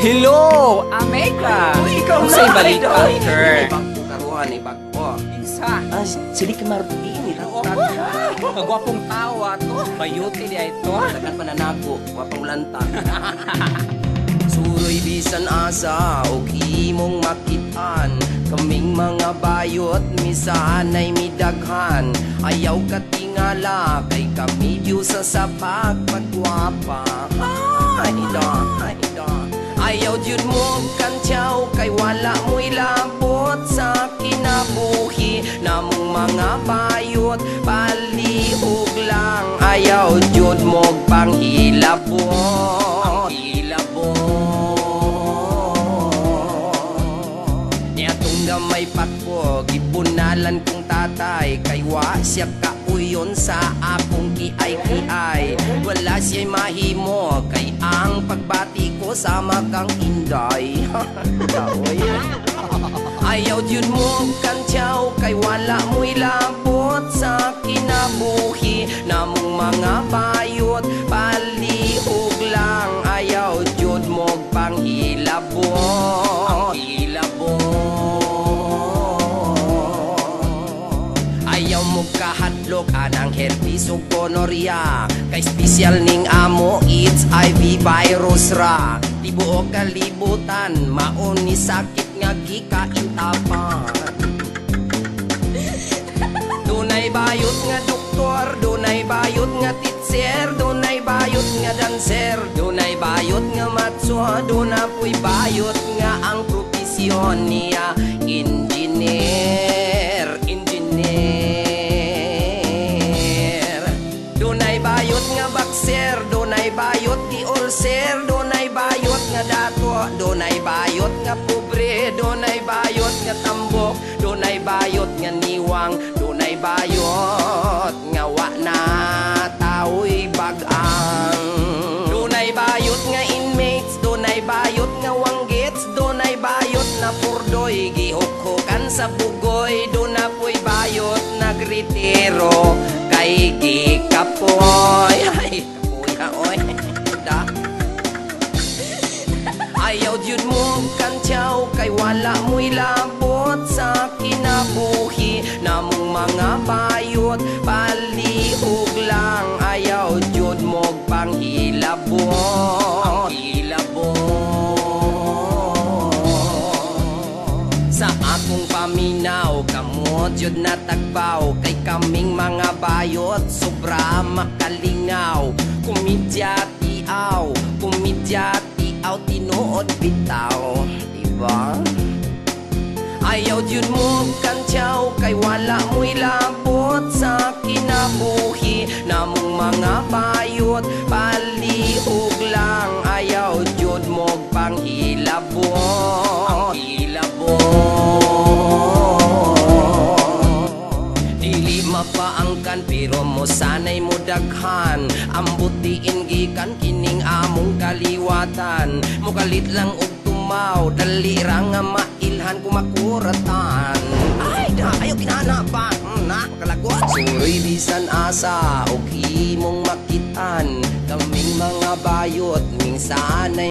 Hello, Ameka. Uy, ikaw Unsay na, balita, idol. sir? Ibag ko karuhan, ibag ko. Isa. Sili ka Martin, iratag ka. Kagwapong tawa to. Bayuti di ito. Tagan pa na nako, wapang lanta. Suroy bisan asa, o himong makitaan. Kaming mga bayot, misan ay midaghan. Ayaw katingala, kay kami sa sapak pagwapa. Ay da, ay da. Ayaw jud mo kantyaw, kay wala mo'y labot sa kinabuhi. Namong mga bayot, palihog lang. Ayaw jud mo panghilabot. Niyatong gamay pakpo, gibunalan kong tatay. Kay wa siya kauyon sa akong kiay-kiay. Wala siya'y mahimo, kay ang pagbati ko sama kang inday. Ayaw yun mo kantyaw, kay wala mo'y labot sa kinabuhi. Namong mga bayot, palihog lang. Ayaw yun mo panghilabot. Ayaw mo kahadlok anang herpes o gonorrhea. Kay special ning amo, it's IV virus ra. Tibuok kalibutan, maon ni sakit nga gikaintapan. Dunay bayot nga doktor, dunay bayot nga teacher, dunay bayot nga dancer, dunay bayot nga matswa, duna po'y bayot nga ang profesyon niya engineer. Dunay bayot nga bakser, dunay bayot di ulcer, dunay bayot nga dato, dunay bayot nga pobre, dunay bayot nga tambok, dunay bayot nga niwang, dunay bayot nga wa na tao'y bag-ang. Dunay bayot nga inmates, dunay bayot nga wanggets, dunay bayot na purdoy, gihukhukan sa bugoy, duna po'y bayot nagritiro kay gikapoy. Ay, kapoy ha, oy. Da. Ayaw jud mo kantyaw, kay wala mo'y labot sa kinabuhi. Namong mga bayot, palihog lang. Ayaw jud mo panghilabot. Sa akong paminaw, kamot yun natagbaw. Kay kaming mga bayot, sobra makalingaw. Kumidya tiaw, tinuod bitaw. Diba? Ayaw yun mo kantyaw, kay wala mo'y labot sa kinabuhi. Namong mga bayot, palihog lang. Ayaw yun mo panghilabot. Dili mapaangkan pero mo sanay mo daghan. Ang butiin gikan kining among kaliwatan. Mukalit lang og tumaw, dali ra nga mailhan kumakuratan. Ay da, ayaw kinana pa na kalagot. Suroy bisan asa og himong makitan. Kaming mga bayot ning sanay